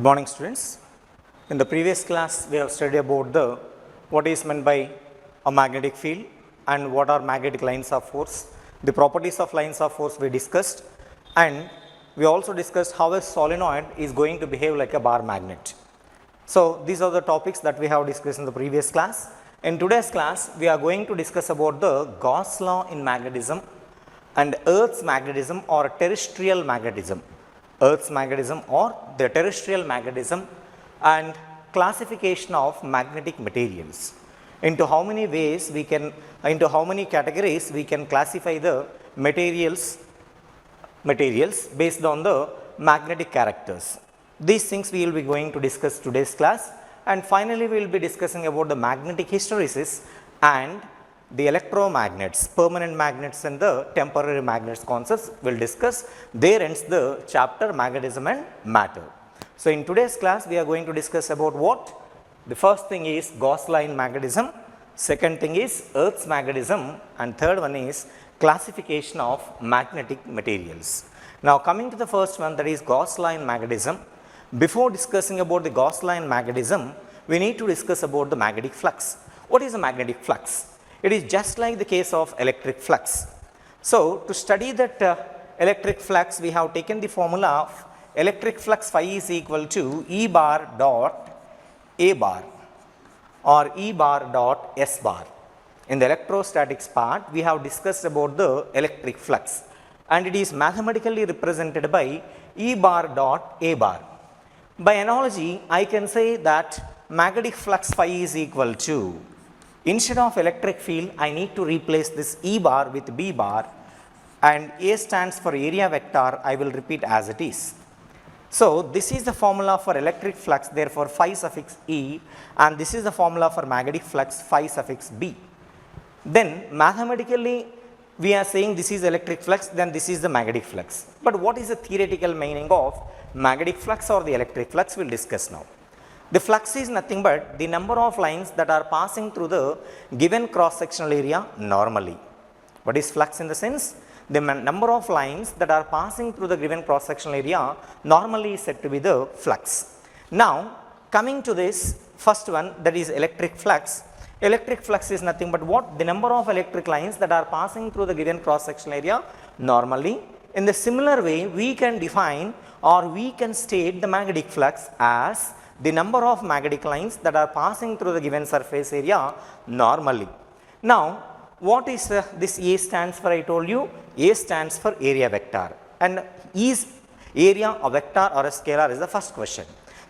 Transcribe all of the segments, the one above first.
Good morning, students. In the previous class, we have studied about what is meant by a magnetic field and what are magnetic lines of force. The properties of lines of force we discussed, and we also discussed how a solenoid is going to behave like a bar magnet. So these are the topics that we have discussed in the previous class. In today's class, we are going to discuss about the Gauss law in magnetism and Earth's magnetism or terrestrial magnetism. Earth's magnetism or the terrestrial magnetism and classification of magnetic materials. Into how many ways we can, into how many categories we can classify the materials based on the magnetic characters. These things we will be going to discuss today's class, and finally we will be discussing about the magnetic hysteresis and the electromagnets, permanent magnets and the temporary magnets concepts we will discuss. There ends the chapter magnetism and matter. So in today's class we are going to discuss about what? The first thing is Gauss law in magnetism, second thing is Earth's magnetism, and third one is classification of magnetic materials. Now coming to the first one, that is Gauss law in magnetism. Before discussing about the Gauss law in magnetism, we need to discuss about the magnetic flux. What is a magnetic flux? It is just like the case of electric flux. So to study that electric flux, we have taken the formula of electric flux phi is equal to E bar dot A bar or E bar dot S bar. In the electrostatics part, we have discussed about the electric flux, and it is mathematically represented by E bar dot A bar. By analogy, I can say that magnetic flux phi is equal to, instead of electric field, I need to replace this E bar with B bar, and A stands for area vector. I will repeat as it is. So this is the formula for electric flux, therefore phi suffix E, and this is the formula for magnetic flux phi suffix B. Then mathematically we are saying this is electric flux, then this is the magnetic flux. But what is the theoretical meaning of magnetic flux or the electric flux? We will discuss now. The flux is nothing but the number of lines that are passing through the given cross-sectional area normally. What is flux in the sense? The number of lines that are passing through the given cross-sectional area normally is said to be the flux. Now coming to this first one, that is electric flux. Electric flux is nothing but what? The number of electric lines that are passing through the given cross-sectional area normally. In the similar way, we can define or we can state the magnetic flux as the number of magnetic lines that are passing through the given surface area normally. Now what is this A stands for? I told you A stands for area vector, and is area a vector or a scalar is the first question.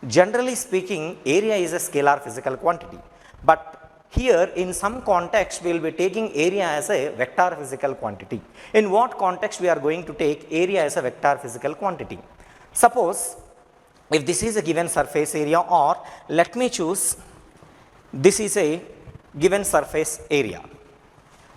Generally speaking, area is a scalar physical quantity, but here in some context we will be taking area as a vector physical quantity. In what context we are going to take area as a vector physical quantity? Suppose if this is a given surface area, or let me choose this is a given surface area.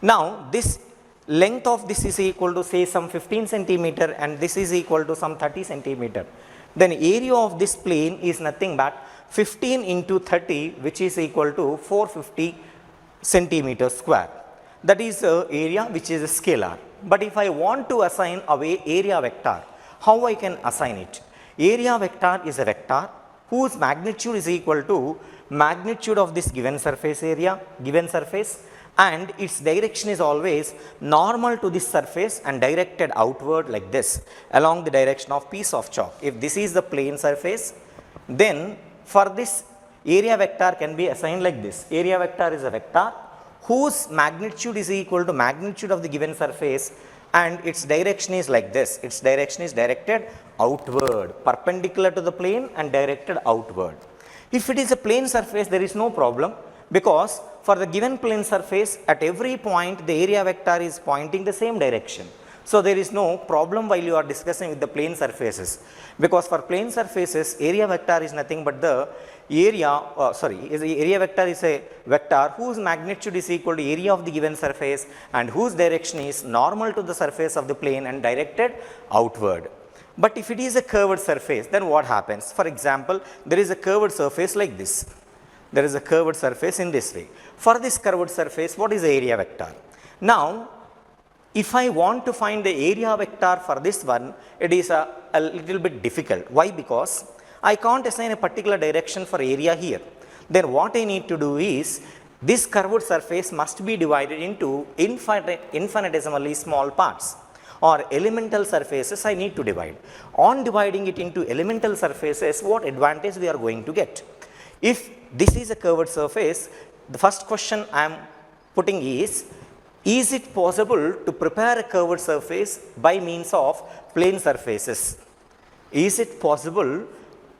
Now this length of this is equal to say some 15 centimeter and this is equal to some 30 centimeter. Then area of this plane is nothing but 15 into 30, which is equal to 450 centimeter square. That is the area which is a scalar. But if I want to assign away area vector, how I can assign it? Area vector is a vector whose magnitude is equal to magnitude of this given surface area, given surface, and its direction is always normal to this surface and directed outward like this along the direction of piece of chalk. If this is the plane surface, then for this area vector can be assigned like this. Area vector is a vector whose magnitude is equal to magnitude of the given surface, and its direction is like this. Its direction is directed outward, perpendicular to the plane and directed outward. If it is a plane surface, there is no problem, because for the given plane surface at every point the area vector is pointing the same direction. So there is no problem while you are discussing with the plane surfaces, because for plane surfaces area vector is nothing but the area, area vector is a vector whose magnitude is equal to area of the given surface and whose direction is normal to the surface of the plane and directed outward. But if it is a curved surface, then what happens? For example, there is a curved surface like this. There is a curved surface in this way. For this curved surface, what is the area vector? Now if I want to find the area vector for this one, it is a little bit difficult. Why? Because I can't assign a particular direction for area here. Then what I need to do is, this curved surface must be divided into infinitesimally small parts, or elemental surfaces I need to divide. On dividing it into elemental surfaces, what advantage we are going to get? If this is a curved surface, the first question I am putting is it possible to prepare a curved surface by means of plane surfaces? Is it possible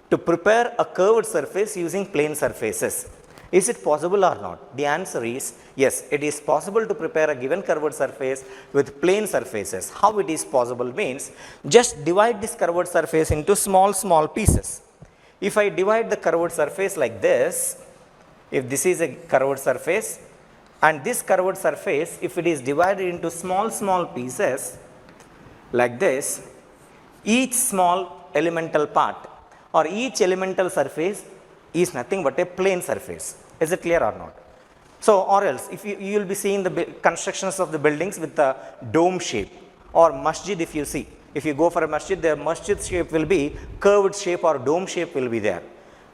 to prepare a curved surface using plane surfaces? Is it possible or not? The answer is yes, it is possible to prepare a given curved surface with plane surfaces. How it is possible means, just divide this curved surface into small pieces. If I divide the curved surface like this, if this is a curved surface, and this curved surface, if it is divided into small pieces like this, each small elemental part or each elemental surface is nothing but a plane surface. Is it clear or not? So, or else if you will be seeing the constructions of the buildings with the dome shape, or masjid, if you see, if you go for a masjid, the masjid shape will be curved shape or dome shape will be there.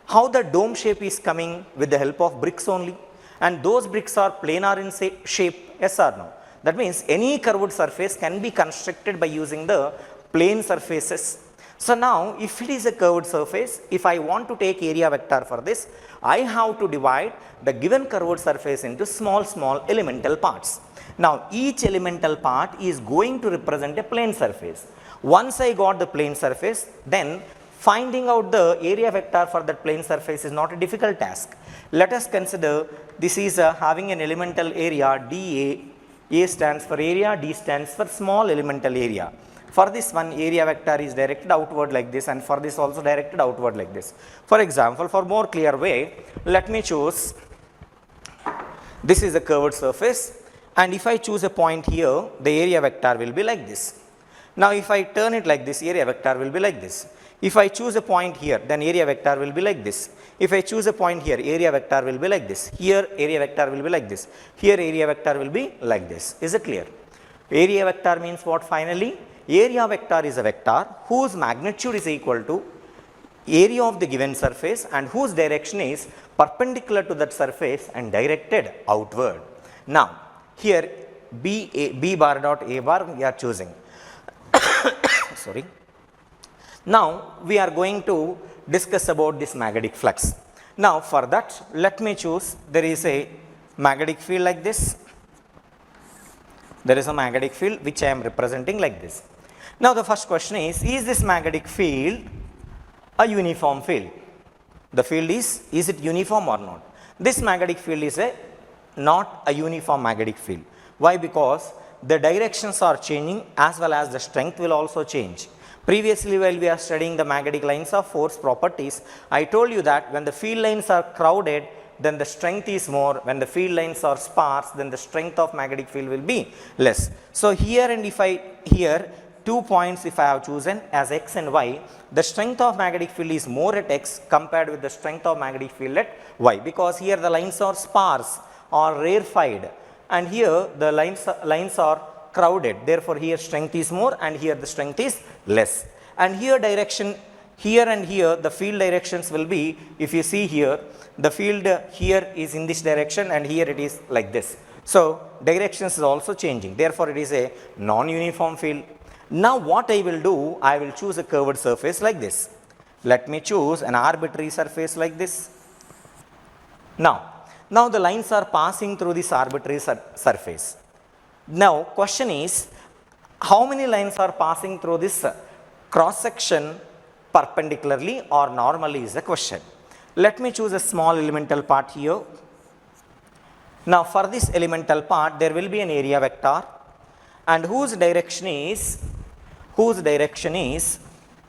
How the dome shape is coming? With the help of bricks only, and those bricks are planar in shape, yes or no? That means any curved surface can be constructed by using the plane surfaces. So now if it is a curved surface, if I want to take area vector for this, I have to divide the given curved surface into small elemental parts. Now each elemental part is going to represent a plane surface. Once I got the plane surface, then finding out the area vector for that plane surface is not a difficult task. Let us consider this is having an elemental area dA. A stands for area, D stands for small elemental area. For this one, area vector is directed outward like this, and for this also directed outward like this. For example, for more clear way, let me choose, this is a curved surface, and if I choose a point here, the area vector will be like this. Now if I turn it like this, area vector will be like this. If I choose a point here, then area vector will be like this. If I choose a point here, area vector will be like this. Here area vector will be like this. Here area vector will be like this. Is it clear? Area vector means what finally? Area vector is a vector whose magnitude is equal to area of the given surface and whose direction is perpendicular to that surface and directed outward. Now here B bar dot A bar we are choosing. Sorry. Now we are going to discuss about this magnetic flux. Now for that, let me choose, there is a magnetic field like this. There is a magnetic field which I am representing like this. Now the first question is this magnetic field a uniform field? The field is it uniform or not? This magnetic field is not a uniform magnetic field. Why? Because the directions are changing as well as the strength will also change. Previously, while we are studying the magnetic lines of force properties, I told you that when the field lines are crowded, then the strength is more. When the field lines are sparse, then the strength of magnetic field will be less. So here, and if I here 2 points if I have chosen as x and y, the strength of magnetic field is more at x compared with the strength of magnetic field at y, because here the lines are sparse or rarefied, and here the lines are crowded. Therefore here strength is more and here the strength is less. And here direction, here and here the field directions will be, if you see here, the field here is in this direction and here it is like this. So directions is also changing. Therefore it is a non-uniform field. Now what I will do, I will choose a curved surface like this. Let me choose an arbitrary surface like this. Now the lines are passing through this arbitrary surface. Now question is, how many lines are passing through this cross section perpendicularly or normally is the question. Let me choose a small elemental part here. Now for this elemental part there will be an area vector, and whose direction is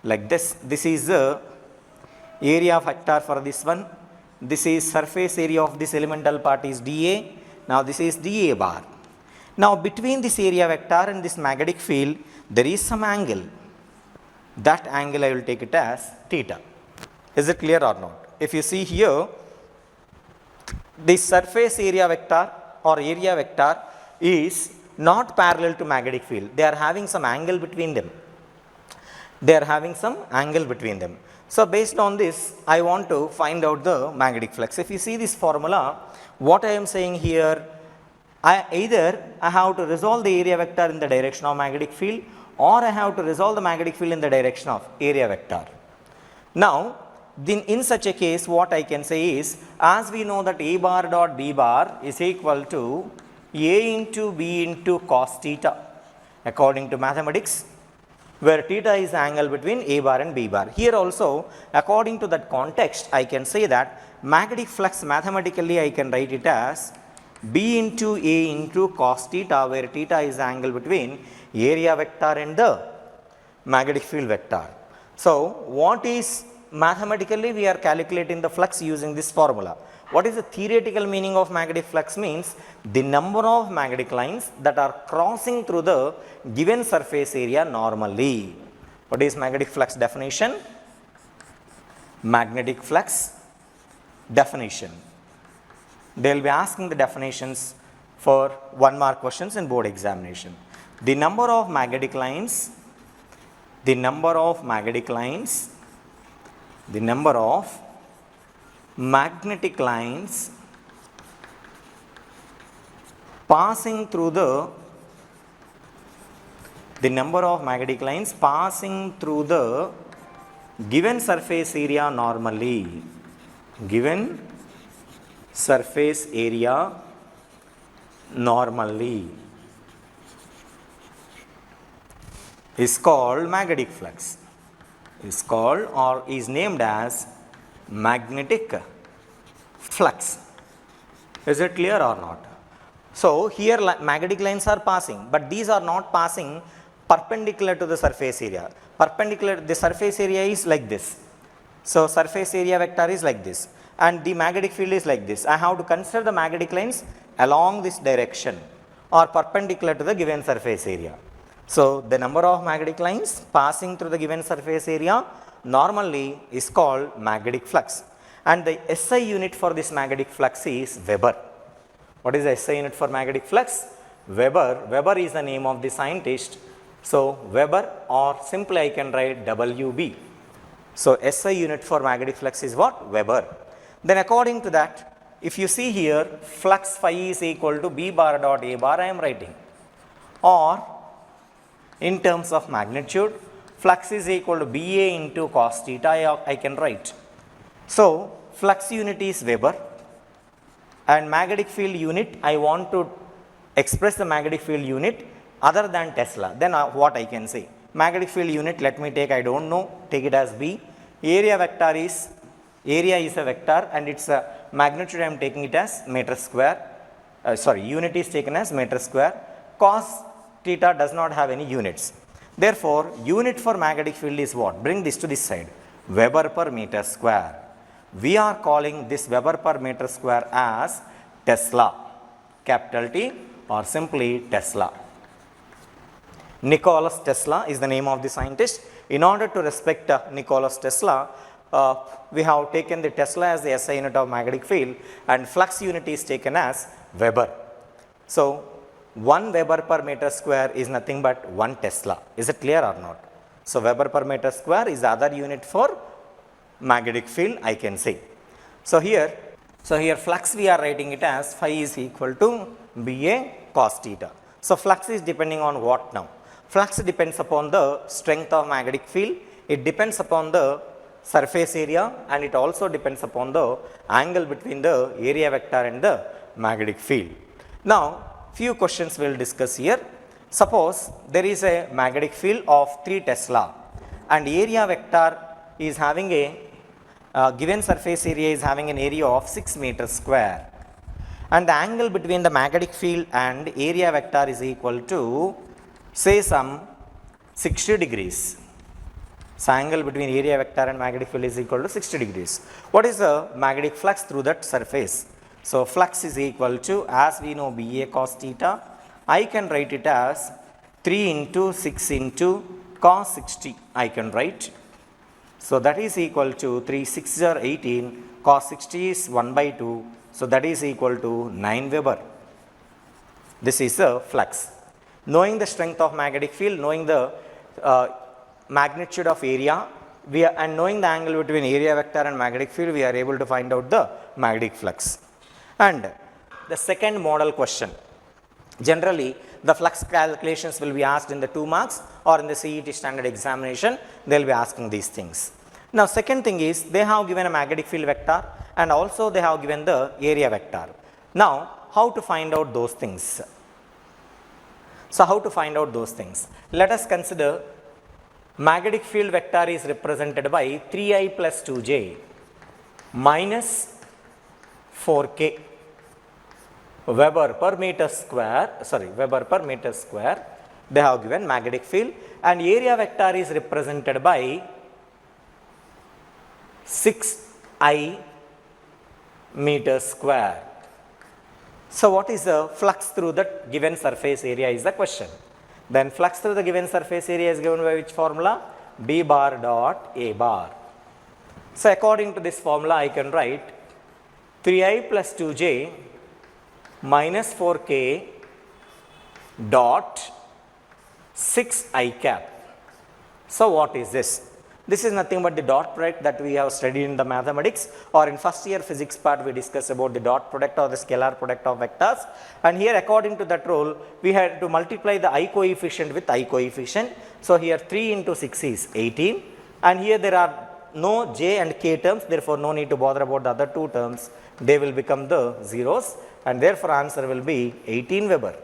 like this. This is the area vector for this one. This is surface area of this elemental part is dA. Now this is dA bar. Now between this area vector and this magnetic field there is some angle. That angle I will take it as theta. Is it clear or not? If you see here, this surface area vector or area vector is not parallel to magnetic field. They are having some angle between them. They are having some angle between them. So based on this, I want to find out the magnetic flux. If you see this formula, what I am saying here, either I have to resolve the area vector in the direction of magnetic field, or I have to resolve the magnetic field in the direction of area vector. Now, then in such a case, what I can say is, as we know that A bar dot B bar is equal to A into B into cos theta, according to mathematics, where theta is the angle between A bar and B bar. Here also, according to that context, I can say that magnetic flux, mathematically I can write it as B into A into cos theta, where theta is the angle between area vector and the magnetic field vector. So what is, mathematically we are calculating the flux using this formula. What is the theoretical meaning of magnetic flux? Means the number of magnetic lines that are crossing through the given surface area normally. What is magnetic flux definition? Magnetic flux definition. They will be asking the definitions for 1 mark questions in board examination. The number of magnetic lines, the number of magnetic lines, the number of magnetic lines passing through the number of magnetic lines passing through the given surface area normally, given surface area normally is called magnetic flux, is called or is named as magnetic flux. Is it clear or not? So here magnetic lines are passing, but these are not passing perpendicular to the surface area. Perpendicular, the surface area is like this. So surface area vector is like this, and the magnetic field is like this. I have to consider the magnetic lines along this direction or perpendicular to the given surface area. So the number of magnetic lines passing through the given surface area normally is called magnetic flux, and the SI unit for this magnetic flux is Weber. What is the SI unit for magnetic flux? Weber. Weber is the name of the scientist. So Weber, or simply I can write WB. So SI unit for magnetic flux is what? Weber. Then according to that, if you see here, flux phi is equal to B bar dot A bar I am writing, or in terms of magnitude, flux is equal to BA into cos theta I can write. So flux unit is Weber, and magnetic field unit, I want to express the magnetic field unit other than Tesla. Then what I can say? Magnetic field unit, let me take, I don't know, take it as B. Area vector is, area is a vector and its magnitude I am taking it as meter square. Unit is taken as meter square. Cos theta does not have any units. Therefore, unit for magnetic field is what? Bring this to this side. Weber per meter square. We are calling this Weber per meter square as Tesla, capital T, or simply Tesla. Nikola Tesla is the name of the scientist. In order to respect Nikola Tesla, we have taken the Tesla as the SI unit of magnetic field, and flux unit is taken as Weber. So 1 Weber per meter square is nothing but 1 Tesla. Is it clear or not? So Weber per meter square is the other unit for magnetic field, I can say. So here flux we are writing it as phi is equal to BA cos theta. So flux is depending on what now? Flux depends upon the strength of magnetic field, it depends upon the surface area, and it also depends upon the angle between the area vector and the magnetic field. Now few questions we will discuss here. Suppose there is a magnetic field of 3 Tesla and area vector is having a given surface area is having an area of 6 meters square, and the angle between the magnetic field and area vector is equal to, say, some 60 degrees. So angle between area vector and magnetic field is equal to 60 degrees. What is the magnetic flux through that surface? So flux is equal to, as we know, BA cos theta. I can write it as 3 into 6 into cos 60 I can write. So that is equal to 3 6 are 18, cos 60 is 1 by 2. So that is equal to 9 Weber. This is a flux. Knowing the strength of magnetic field, knowing the magnitude of area, and knowing the angle between area vector and magnetic field, we are able to find out the magnetic flux. And the second model question, generally the flux calculations will be asked in the 2 marks or in the CET standard examination, they will be asking these things. Now second thing is, they have given a magnetic field vector and also they have given the area vector. Now how to find out those things? So how to find out those things? Let us consider magnetic field vector is represented by 3I plus 2j minus 4k Weber per meter square, they have given magnetic field, and area vector is represented by 6I meter square. So what is the flux through that given surface area is the question. Then flux through the given surface area is given by which formula? B bar dot A bar. So according to this formula, I can write 3I plus 2j minus 4k dot 6I cap. So what is this? This is nothing but the dot product that we have studied in the mathematics, or in first year physics part we discussed about the dot product or the scalar product of vectors, and here according to that rule we had to multiply the I coefficient with I coefficient. So here 3 into 6 is 18, and here there are no j and k terms, therefore no need to bother about the other 2 terms, they will become the zeros, and therefore answer will be 18 Weber.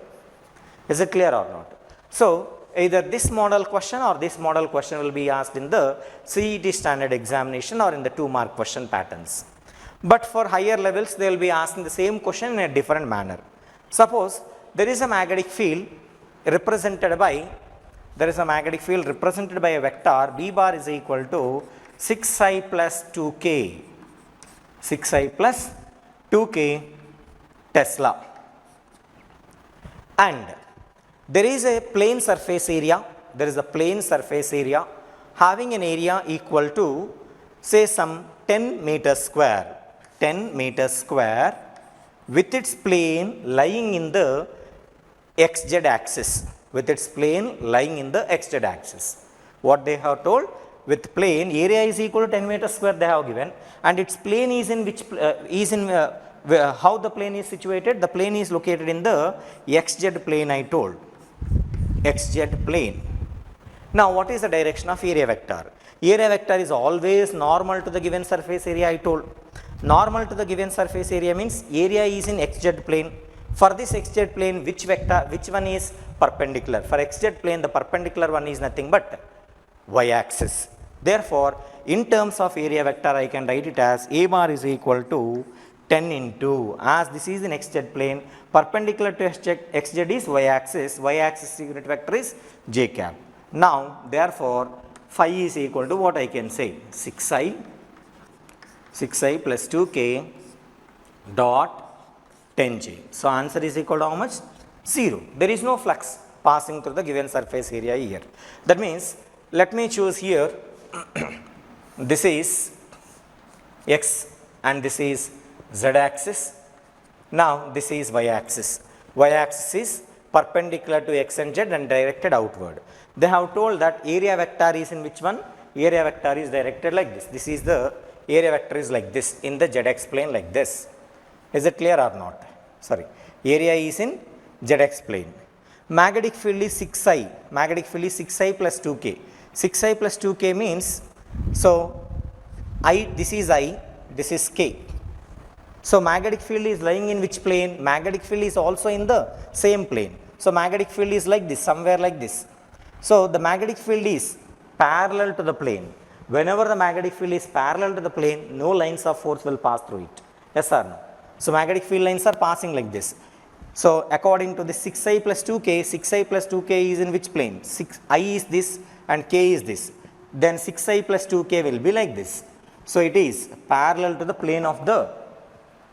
Is it clear or not? So either this model question or this model question will be asked in the CET standard examination or in the 2 mark question patterns. But for higher levels they will be asking the same question in a different manner. Suppose there is a magnetic field represented by a vector B bar is equal to 6I plus 2k, 6I plus 2k Tesla, and there is a plane surface area, having an area equal to say some 10 meters square, with its plane lying in the xz axis, What they have told, with plane area is equal to 10 meters square they have given, and its plane is in which how the plane is situated? The plane is located in the xz plane, I told. xz plane. Now what is the direction of area vector? Area vector is always normal to the given surface area, I told. Normal to the given surface area means area is in xz plane. For this xz plane, which one is perpendicular? For xz plane, the perpendicular one is nothing but y-axis. Therefore, in terms of area vector, I can write it as A bar is equal to 10 into, as this is in xz plane, perpendicular to xz is y-axis, y-axis unit vector is j cap. Now, therefore, phi is equal to what I can say? 6i plus 2k dot 10j. So, answer is equal to how much? 0. There is no flux passing through the given surface area here. That means, let me choose here, this is x and this is z-axis. Now this is y-axis. Y-axis is perpendicular to x and z and directed outward. They have told that area vector is in which one? Area vector is directed like this. This is the area vector is like this in the zx plane like this. Is it clear or not? Sorry. Area is in zx plane. Magnetic field is 6i. Magnetic field is 6i plus 2k. 6i plus 2k means, so this is I, this is k. So magnetic field is lying in which plane? Magnetic field is also in the same plane. So magnetic field is like this, somewhere like this. So the magnetic field is parallel to the plane. Whenever the magnetic field is parallel to the plane, no lines of force will pass through it. Yes or no? So magnetic field lines are passing like this. So according to the 6i plus 2k, 6i plus 2k is in which plane? I is this and k is this. Then 6i plus 2k will be like this. So it is parallel to the plane of the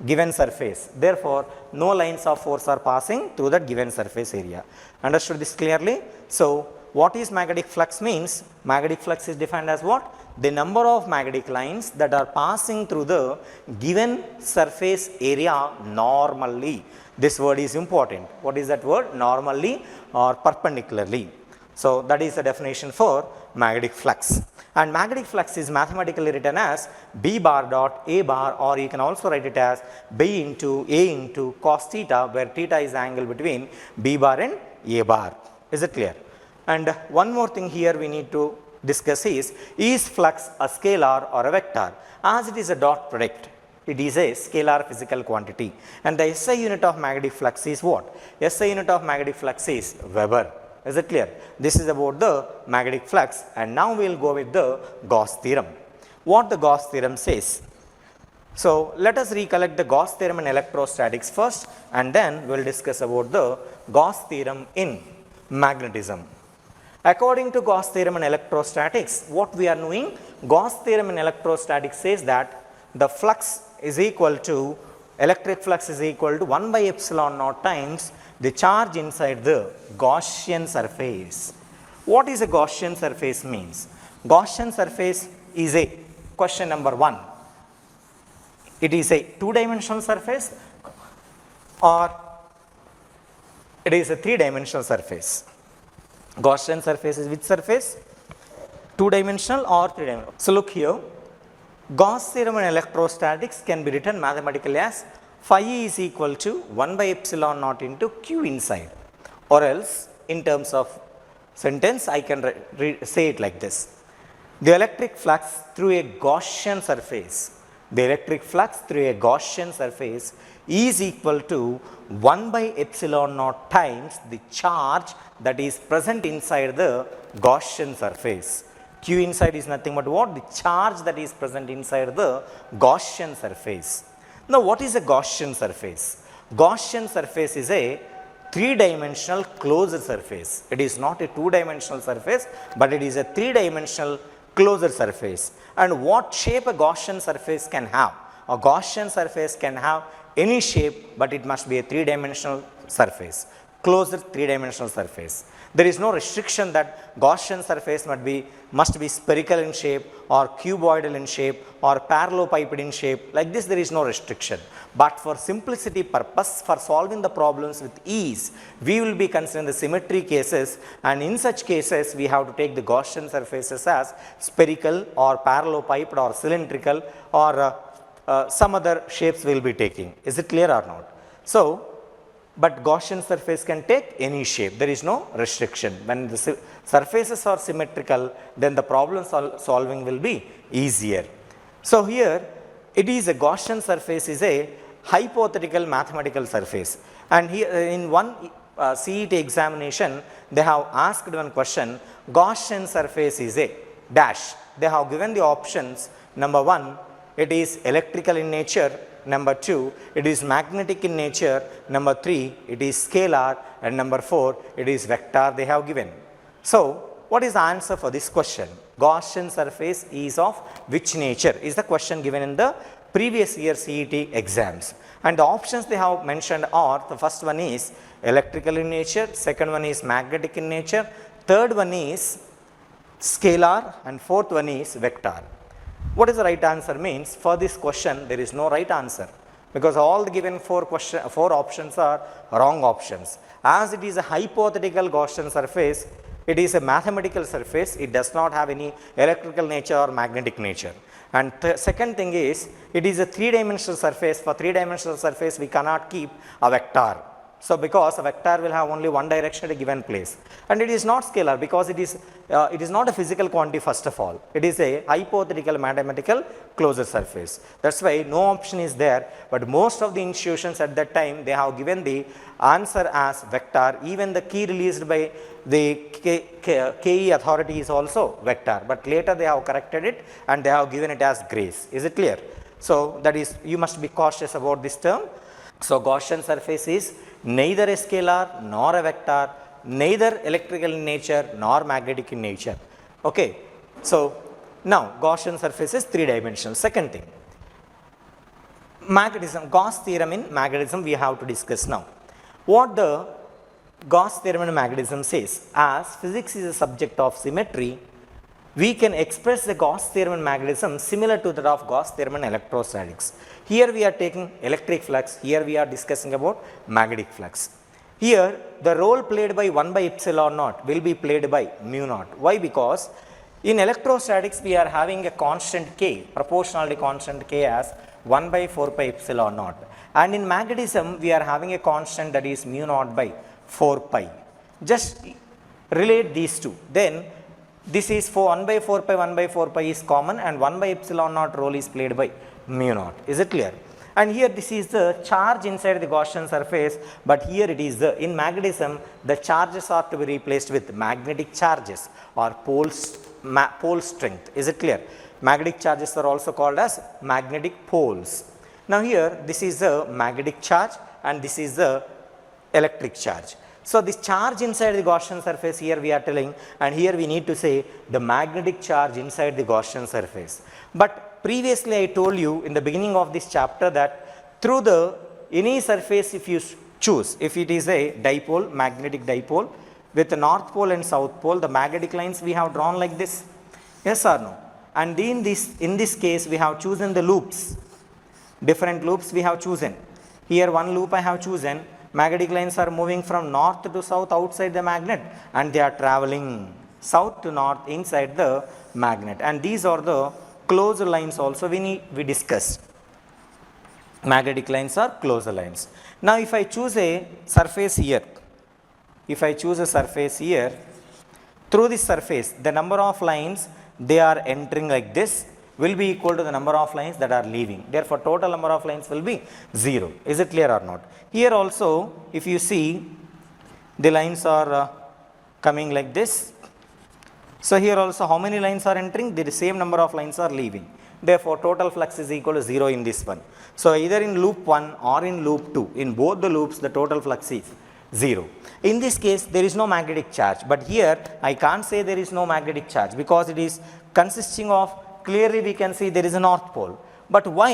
given surface. Therefore, no lines of force are passing through that given surface area. Understood this clearly? So, what is magnetic flux means? Magnetic flux is defined as what? The number of magnetic lines that are passing through the given surface area normally. This word is important. What is that word? Normally or perpendicularly. So that is the definition for magnetic flux. And magnetic flux is mathematically written as B bar dot A bar, or you can also write it as B into A into cos theta, where theta is the angle between B bar and A bar. Is it clear? And one more thing here we need to discuss is flux a scalar or a vector? As it is a dot product, it is a scalar physical quantity. And the SI unit of magnetic flux is what? SI unit of magnetic flux is Weber. Is it clear? This is about the magnetic flux, and now we will go with the Gauss theorem. What the Gauss theorem says? So let us recollect the Gauss theorem in electrostatics first, and then we will discuss about the Gauss theorem in magnetism. According to Gauss theorem in electrostatics, what we are knowing? Gauss theorem in electrostatics says that the flux is equal to, electric flux is equal to 1 by epsilon naught times the charge inside the Gaussian surface. What is a Gaussian surface means? Gaussian surface is a, question number 1, it is a 2-dimensional surface or it is a 3-dimensional surface? Gaussian surface is which surface? 2-dimensional or 3-dimensional? So look here, Gauss theorem in electrostatics can be written mathematically as phi E is equal to 1 by epsilon naught into Q inside, or else in terms of sentence I can say it like this: the electric flux through a Gaussian surface, the electric flux through a Gaussian surface is equal to 1 by epsilon naught times the charge that is present inside the Gaussian surface. Q inside is nothing but what? The charge that is present inside the Gaussian surface. Now what is a Gaussian surface? Gaussian surface is a 3-dimensional closed surface. It is not a 2-dimensional surface, but it is a 3-dimensional closed surface. And what shape a Gaussian surface can have? A Gaussian surface can have any shape, but it must be a 3-dimensional surface, closed 3-dimensional surface. There is no restriction that Gaussian surface must be spherical in shape or cuboidal in shape or parallelepiped in shape. Like this, there is no restriction. But for simplicity purpose, for solving the problems with ease, we will be considering the symmetry cases, and in such cases we have to take the Gaussian surfaces as spherical or parallelepiped or cylindrical, or some other shapes we will be taking. Is it clear or not? So, but Gaussian surface can take any shape. There is no restriction. When the surfaces are symmetrical, then the problem solving will be easier. So here it is a Gaussian surface is a hypothetical mathematical surface, and here in one CET examination they have asked one question: Gaussian surface is a dash. They have given the options: number 1, it is electrical in nature; number 2, it is magnetic in nature; number 3, it is scalar; and number 4, it is vector they have given. So what is the answer for this question? Gaussian surface is of which nature is the question given in the previous year CET exams. And the options they have mentioned are: the first one is electrical in nature, second one is magnetic in nature, third one is scalar, and fourth one is vector. What is the right answer means? For this question there is no right answer, because all the given four options are wrong options. As it is a hypothetical Gaussian surface, it is a mathematical surface, it does not have any electrical nature or magnetic nature. And second thing is, it is a 3-dimensional surface. For 3-dimensional surface we cannot keep a vector. So because a vector will have only one direction at a given place, and it is not scalar because it is not a physical quantity first of all. It is a hypothetical mathematical closed surface. That's why no option is there. But most of the institutions at that time, they have given the answer as vector. Even the key released by the KE authority is also vector. But later they have corrected it and they have given it as grace. Is it clear? So that is, you must be cautious about this term. So Gaussian surface is neither a scalar nor a vector, neither electrical in nature nor magnetic in nature. Okay. So now Gaussian surface is 3-dimensional. Second thing, magnetism, Gauss theorem in magnetism we have to discuss now. What the Gauss theorem in magnetism says: as physics is a subject of symmetry, we can express the Gauss theorem in magnetism similar to that of Gauss theorem in electrostatics. Here we are taking electric flux, here we are discussing about magnetic flux. Here the role played by 1 by epsilon naught will be played by mu naught. Why? Because in electrostatics we are having a constant k, proportionality constant k as 1 by 4 pi epsilon naught, and in magnetism we are having a constant that is mu naught by 4 pi. Just relate these two, then this is for 1 by 4 pi, 1 by 4 pi is common, and 1 by epsilon naught role is played by mu naught. Is it clear? And here this is the charge inside the Gaussian surface, but here it is the, in magnetism the charges are to be replaced with magnetic charges or pole strength. Is it clear? Magnetic charges are also called as magnetic poles. Now here this is the magnetic charge and this is the electric charge. So this charge inside the Gaussian surface here we are telling, and here we need to say the magnetic charge inside the Gaussian surface. But previously I told you in the beginning of this chapter that through the any surface if you choose, if it is a dipole, magnetic dipole with the north pole and south pole, the magnetic lines we have drawn like this. Yes or no? And in this case we have chosen the loops, different loops we have chosen. Here one loop I have chosen, magnetic lines are moving from north to south outside the magnet and they are traveling south to north inside the magnet, and these are the closed lines also we discussed. Magnetic lines are closed lines. Now if I choose a surface here, through this surface the number of lines they are entering like this will be equal to the number of lines that are leaving. Therefore total number of lines will be 0. Is it clear or not? Here also if you see the lines are coming like this. So here also how many lines are entering? The same number of lines are leaving. Therefore total flux is equal to 0 in this one. So either in loop 1 or in loop 2, in both the loops the total flux is 0. In this case there is no magnetic charge, but here I can't say there is no magnetic charge because it is consisting of, clearly we can see there is a north pole. But why,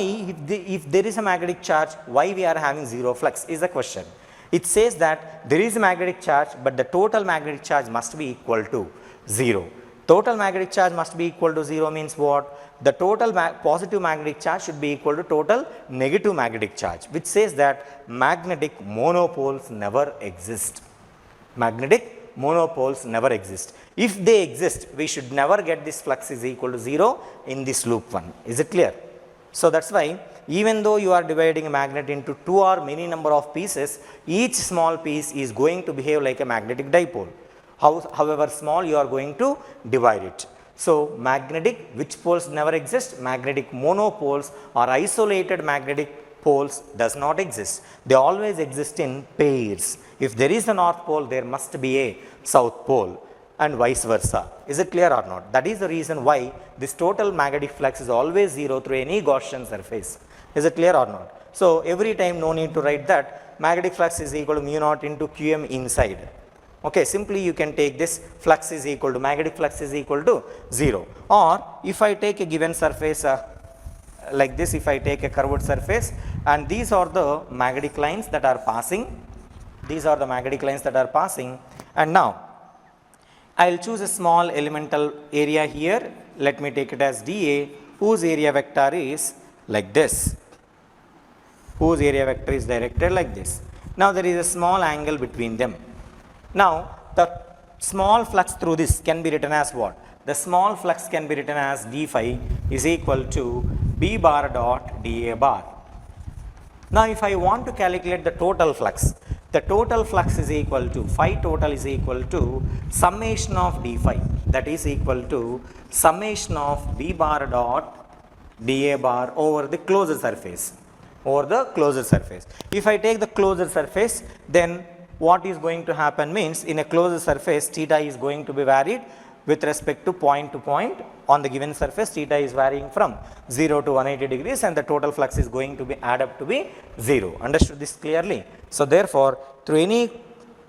if there is a magnetic charge, why we are having 0 flux is the question. It says that there is a magnetic charge but the total magnetic charge must be equal to 0. Total magnetic charge must be equal to 0 means what? The total positive magnetic charge should be equal to total negative magnetic charge, which says that magnetic monopoles never exist. Magnetic monopoles never exist. If they exist, we should never get this flux is equal to 0 in this loop 1. Is it clear? So that's why even though you are dividing a magnet into 2 or many number of pieces, each small piece is going to behave like a magnetic dipole. However small you are going to divide it. So magnetic, which poles never exist? Magnetic monopoles or isolated magnetic poles does not exist. They always exist in pairs. If there is a north pole, there must be a south pole and vice versa. Is it clear or not? That is the reason why this total magnetic flux is always 0 through any Gaussian surface. Is it clear or not? So every time no need to write that magnetic flux is equal to mu naught into Qm inside. Okay, simply you can take this flux is equal to, magnetic flux is equal to 0. Or if I take a given surface like this, if I take a curved surface and these are the magnetic lines that are passing, and now I will choose a small elemental area here, let me take it as dA, whose area vector is like this, whose area vector is directed like this. Now there is a small angle between them. Now the small flux through this can be written as what? The small flux can be written as d phi is equal to b bar dot dA bar. Now if I want to calculate the total flux is equal to, phi total is equal to summation of d phi, that is equal to summation of b bar dot dA bar over the closed surface, If I take the closed surface, then what is going to happen means in a closed surface theta is going to be varied with respect to point on the given surface. Theta is varying from 0 to 180 degrees and the total flux is going to be add up to be 0. Understood this clearly? So therefore through any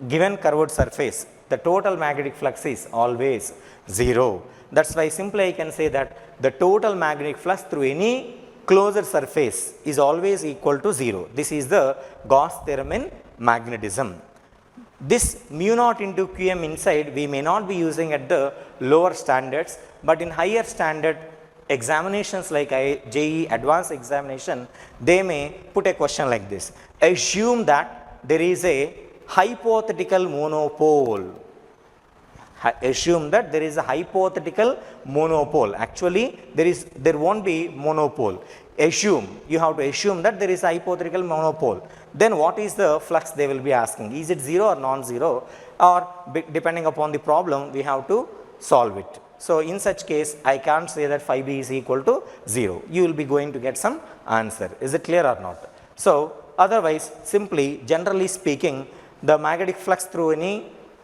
given curved surface the total magnetic flux is always 0. That's why simply I can say that the total magnetic flux through any closed surface is always equal to 0. This is the Gauss theorem in magnetism. This mu naught into Qm inside we may not be using at the lower standards, but in higher standard examinations like JEE advanced examination, they may put a question like this. Assume that there is a hypothetical monopole. Assume that there is a hypothetical monopole. Actually, there won't be monopole. You have to assume that there is a hypothetical monopole. Then what is the flux they will be asking? Is it 0 or non-zero, or depending upon the problem we have to solve it. So in such case, I can't say that phi b is equal to 0. You will be going to get some answer. Is it clear or not? So otherwise, simply generally speaking, the magnetic flux through any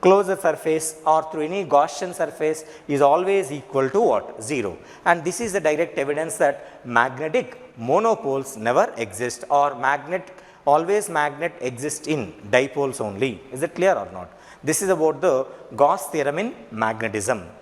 closed surface or through any Gaussian surface is always equal to what? 0. And this is the direct evidence that magnetic monopoles never exist, or magnet exists in dipoles only. Is it clear or not? This is about the Gauss theorem in magnetism.